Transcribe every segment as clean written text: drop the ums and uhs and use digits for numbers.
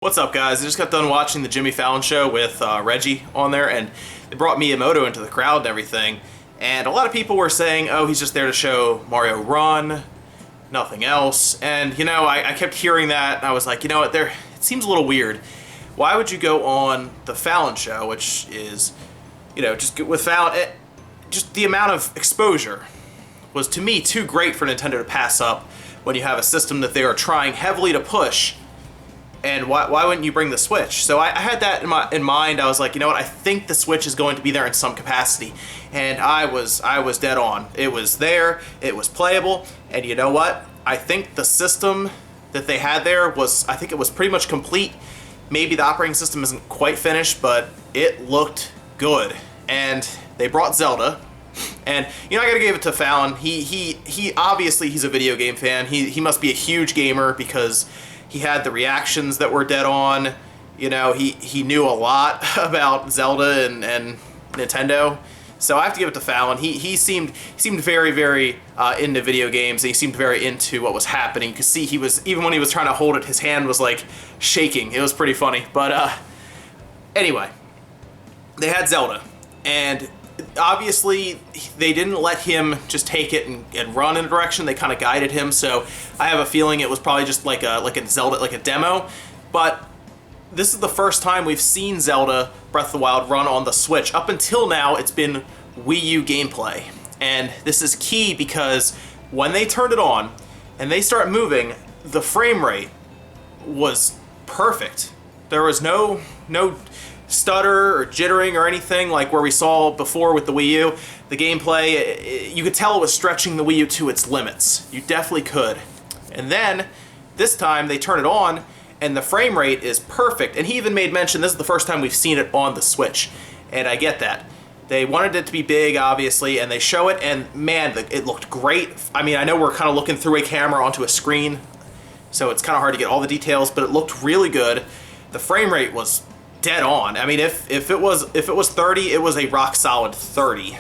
What's up, guys? I just got done watching the Jimmy Fallon show with Reggie on there, and they brought Miyamoto into the crowd and everything. And a lot of people were saying, oh, he's just there to show Mario Run, nothing else. And, you know, I kept hearing that, and I was like, you know what, it seems a little weird. Why would you go on the Fallon show, which is, you know, just with Fallon, just the amount of exposure was, to me, too great for Nintendo to pass up when you have a system that they are trying heavily to push. And why wouldn't you bring the Switch? So I had that in mind. I was like, you know what? I think the Switch is going to be there in some capacity, and I was dead on. It was there. It was playable, and you know what? I think the system that they had there I think it was pretty much complete. Maybe the operating system isn't quite finished, but it looked good. And they brought Zelda, and you know, I gotta give it to Fallon. He obviously he's a video game fan. He must be a huge gamer because he had the reactions that were dead on. You know, he knew a lot about Zelda and Nintendo. So I have to give it to Fallon. He seemed very, very into video games. He seemed very into what was happening. You could see he was, even when he was trying to hold it, his hand was like shaking. It was pretty funny. But anyway, they had Zelda, and obviously they didn't let him just take it and run in a direction. They kind of guided him, so I have a feeling it was probably just like a Zelda, like a demo. But this is the first time we've seen Zelda Breath of the Wild run on the Switch. Up until now, it's been Wii U gameplay, and this is key because when they turned it on and they start moving, the frame rate was perfect. There was no stutter or jittering or anything like where we saw before with the Wii U. The gameplay, you could tell it was stretching the Wii U to its limits. You definitely could. And then, this time, they turn it on, and the frame rate is perfect. And he even made mention, this is the first time we've seen it on the Switch. And I get that. They wanted it to be big, obviously, and they show it, and man, it looked great. I mean, I know we're kind of looking through a camera onto a screen, so it's kind of hard to get all the details, but it looked really good. The frame rate was dead on. I mean, if it was 30, it was a rock solid 30.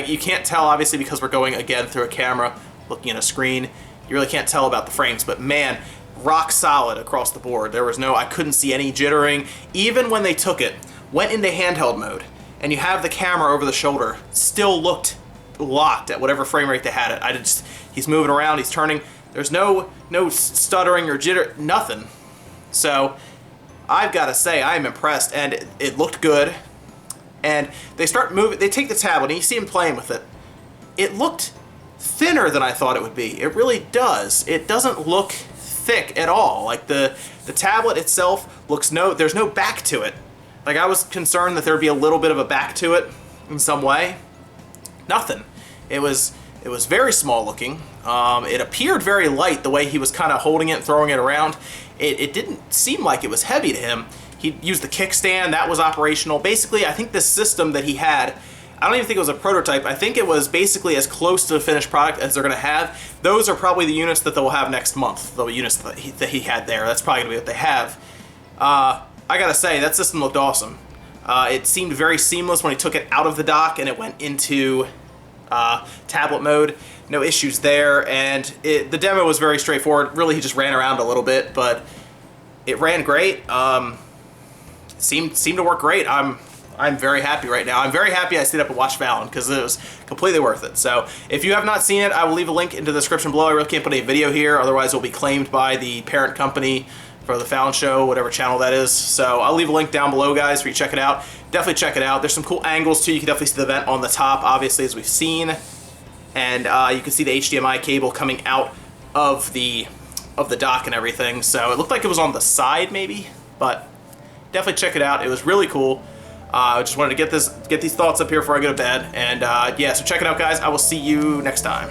You can't tell, obviously, because we're going again through a camera, looking at a screen. You really can't tell about the frames, but man, rock solid across the board. There was I couldn't see any jittering. Even when they took it, went into handheld mode, and you have the camera over the shoulder, still looked locked at whatever frame rate they had it. He's moving around, he's turning. There's no stuttering or jitter, nothing. So I've got to say, I'm impressed, and it looked good. And they start moving, they take the tablet, and you see him playing with it. It looked thinner than I thought it would be. It really does. It doesn't look thick at all. Like the tablet itself looks there's no back to it. Like I was concerned that there would be a little bit of a back to it in some way. Nothing. It was very small looking. It appeared very light the way he was kind of holding it and throwing it around. It didn't seem like it was heavy to him. He used the kickstand, that was operational. Basically, I think the system that he had, I don't even think it was a prototype. I think it was basically as close to the finished product as they're going to have. Those are probably the units that they'll have next month, the units that he had there. That's probably going to be what they have. I gotta say, that system looked awesome. It seemed very seamless when he took it out of the dock and it went into tablet mode. No issues there, and the demo was very straightforward. Really, he just ran around a little bit, but it ran great. Seemed to work great. I'm very happy right now. I'm very happy I stayed up and watched Fallon because it was completely worth it. So if you have not seen it, I will leave a link into the description below. I really can't put a video here, otherwise it will be claimed by the parent company for the Fallon show, whatever channel that is. So I'll leave a link down below, guys, for you to check it out. Definitely check it out. There's some cool angles too. You can definitely see the vent on the top, obviously, as we've seen. And you can see the HDMI cable coming out of the dock and everything. So it looked like it was on the side maybe, but definitely check it out. It was really cool. I just wanted to get these thoughts up here before I go to bed. And yeah, so check it out, guys. I will see you next time.